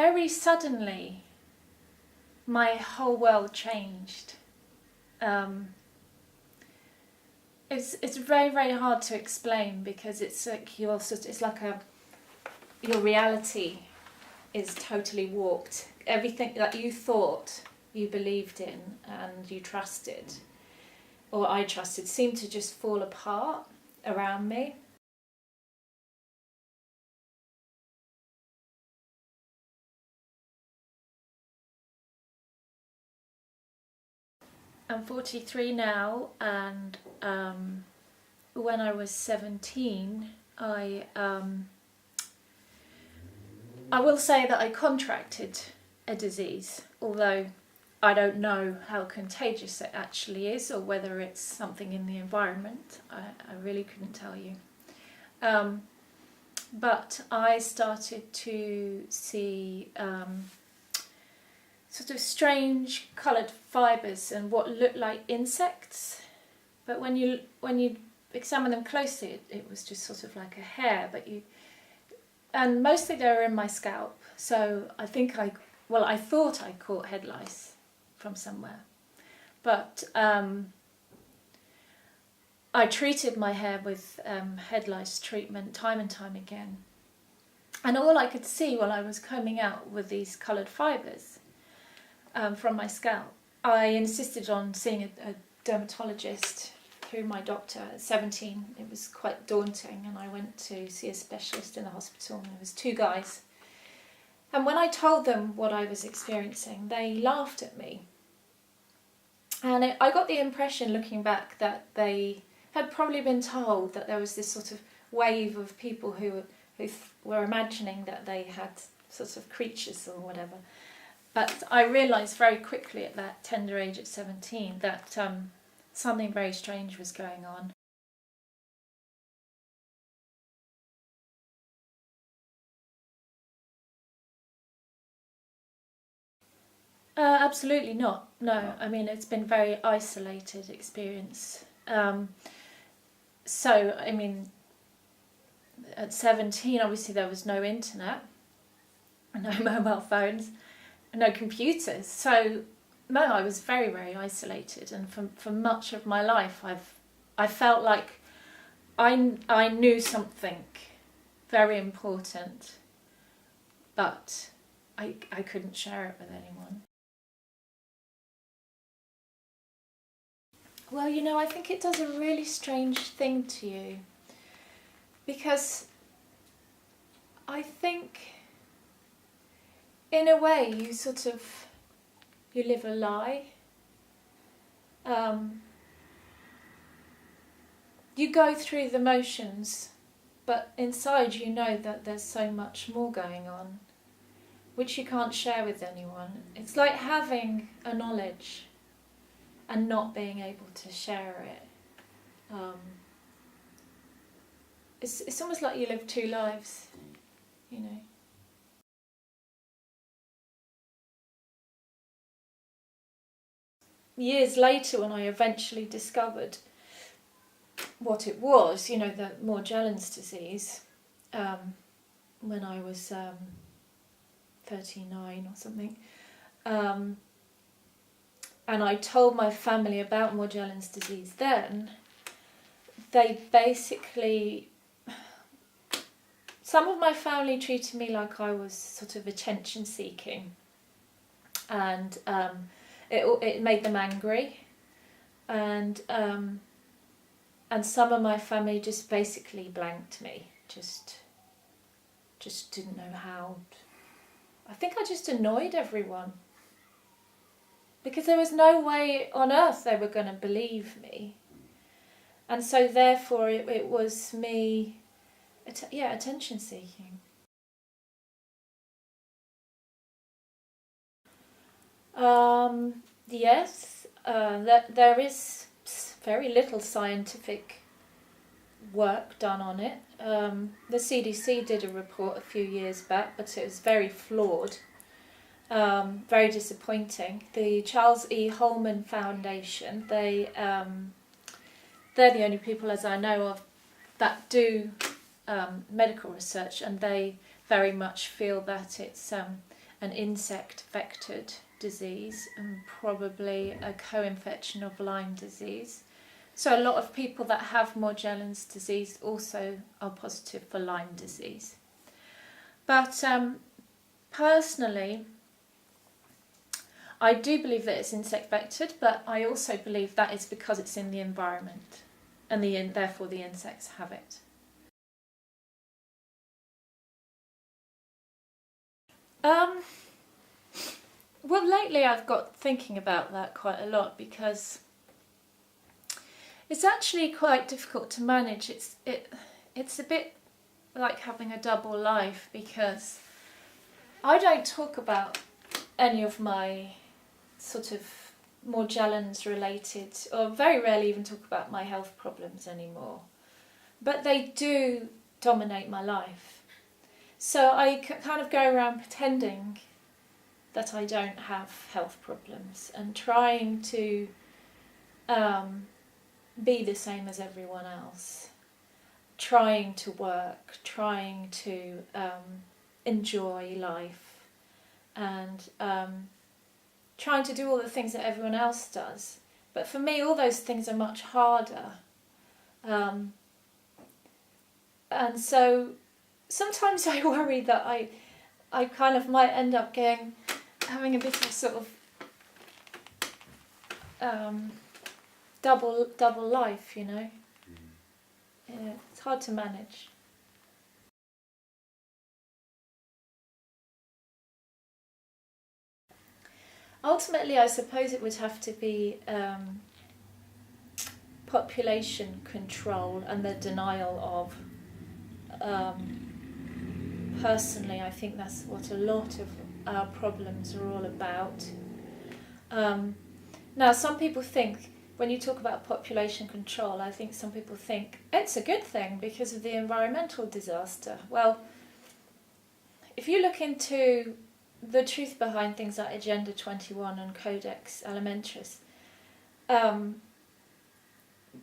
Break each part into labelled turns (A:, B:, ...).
A: very suddenly, my whole world changed. It's very, very hard to explain, because it's like your reality is totally warped. Everything that you thought you believed in and you trusted, or I trusted, seemed to just fall apart around me. I'm 43 now, and when I was 17, I will say that I contracted a disease, although I don't know how contagious it actually is, or whether it's something in the environment. I really couldn't tell you. But I started to see sort of strange coloured fibres and what looked like insects. But when you examine them closely, it was just sort of like a hair. And mostly they were in my scalp. So I thought I caught head lice from somewhere. But I treated my hair with head lice treatment time and time again. And all I could see while I was combing out were these coloured fibres from my scalp. I insisted on seeing a dermatologist through my doctor at 17. It was quite daunting, and I went to see a specialist in the hospital, and there was two guys. And when I told them what I was experiencing, they laughed at me. And I got the impression, looking back, that they had probably been told that there was this sort of wave of people who were imagining that they had sort of creatures or whatever. But I realised very quickly at that tender age of 17 that something very strange was going on. Absolutely not. No, I mean, it's been a very isolated experience. So, I mean, at 17, obviously there was no internet, no mobile phones, no computers. So, no, I was very, very isolated. And for much of my life, I felt like I knew something very important, but I couldn't share it with anyone. Well, I think it does a really strange thing to you, because I think in a way you live a lie. You go through the motions, but inside you know that there's so much more going on, which you can't share with anyone. It's like having a knowledge and not being able to share it. It's almost like you live two lives, Years later, when I eventually discovered what it was, the Morgellons disease, when I was 39 or something, and I told my family about Morgellons disease then, they basically, some of my family treated me like I was sort of attention seeking, and it made them angry, and some of my family just basically blanked me, just didn't know how. I think I just annoyed everyone, because there was no way on earth they were going to believe me. And so therefore it was me, attention seeking. Yes, there is very little scientific work done on it. The CDC did a report a few years back, but it was very flawed. Very disappointing. The Charles E. Holman Foundation, they're the only people, as I know of, that do medical research, and they very much feel that it's an insect vectored disease and probably a co-infection of Lyme disease. So a lot of people that have Morgellons disease also are positive for Lyme disease. But personally, I do believe that it's insect vectored, but I also believe that it's because it's in the environment and therefore the insects have it. Well, lately I've got thinking about that quite a lot because it's actually quite difficult to manage. It's a bit like having a double life because I don't talk about any of my sort of Morgellons related, or very rarely even talk about my health problems anymore. But they do dominate my life. So I kind of go around pretending that I don't have health problems and trying to be the same as everyone else, trying to work, trying to enjoy life, and trying to do all the things that everyone else does. But for me, all those things are much harder. And so sometimes I worry that I kind of might end up having a bit of sort of double life, you know. Yeah, it's hard to manage. Ultimately, I suppose it would have to be population control and the denial of. Personally, I think that's what a lot of our problems are all about. Now, some people think, when you talk about population control, I think some people think it's a good thing because of the environmental disaster. Well, if you look into the truth behind things like Agenda 21 and Codex Alimentarius,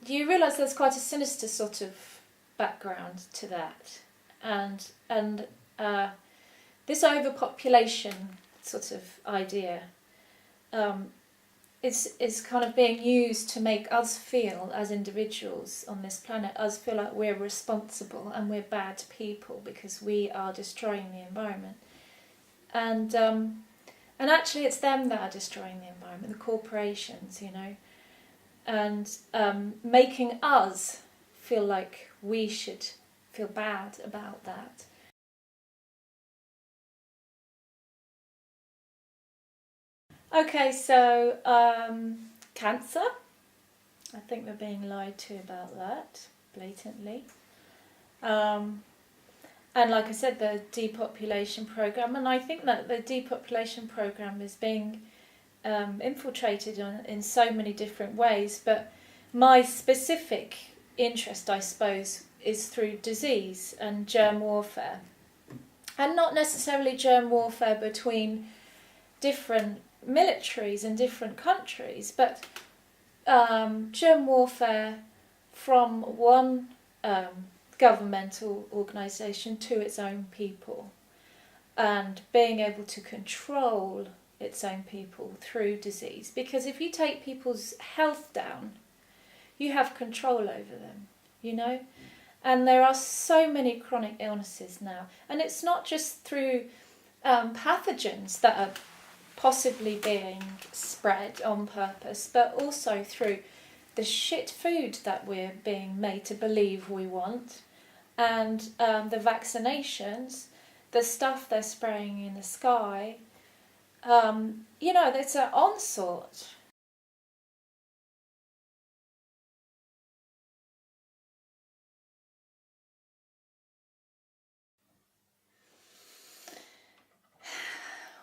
A: you realise there's quite a sinister sort of background to that, and this overpopulation sort of idea is kind of being used to make us feel, as individuals on this planet, us feel like we're responsible and we're bad people because we are destroying the environment. And actually it's them that are destroying the environment, the corporations, you know, and making us feel like we should feel bad about that. Okay, so cancer. I think we're being lied to about that, blatantly. And like I said, the depopulation program, and I think that the depopulation program is being infiltrated in so many different ways, but my specific interest, I suppose, is through disease and germ warfare. And not necessarily germ warfare between different militaries in different countries, but germ warfare from one governmental organisation to its own people, and being able to control its own people through disease. Because if you take people's health down, you have control over them, you know. And there are so many chronic illnesses now, and it's not just through pathogens that are possibly being spread on purpose, but also through the shit food that we're being made to believe we want, and the vaccinations, the stuff they're spraying in the sky. You know, it's an onslaught.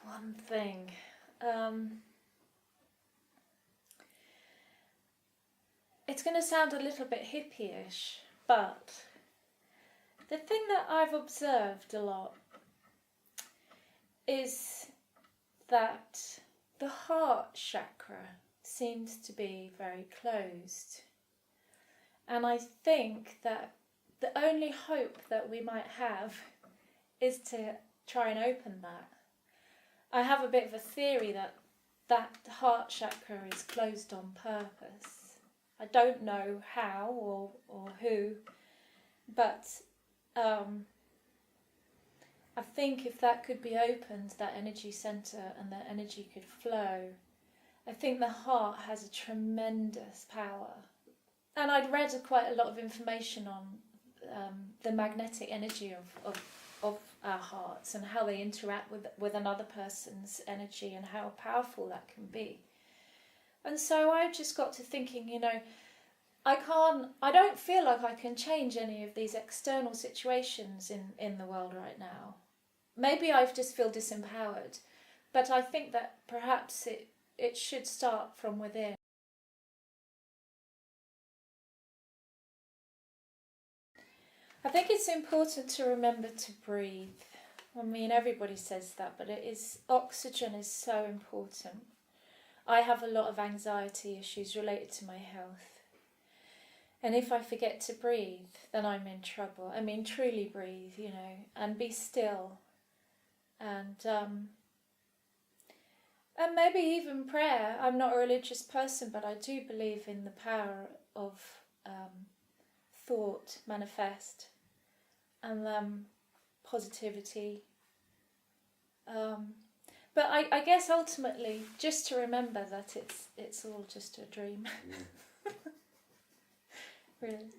A: One thing. It's going to sound a little bit hippie-ish, but the thing that I've observed a lot is that the heart chakra seems to be very closed. And I think that the only hope that we might have is to try and open that. I have a bit of a theory that heart chakra is closed on purpose. I don't know how or who, but I think if that could be opened, that energy centre, and that energy could flow, I think the heart has a tremendous power. And I'd read quite a lot of information on the magnetic energy of our hearts and how they interact with another person's energy and how powerful that can be. And so I just got to thinking, you know, I don't feel like I can change any of these external situations in the world right now. Maybe I just feel disempowered, but I think that perhaps it should start from within. I think it's important to remember to breathe. I mean, everybody says that, but oxygen is so important. I have a lot of anxiety issues related to my health. And if I forget to breathe, then I'm in trouble. I mean, truly breathe, you know, and be still. And maybe even prayer. I'm not a religious person, but I do believe in the power of thought manifest and positivity. But I guess ultimately just to remember that it's all just a dream. Really.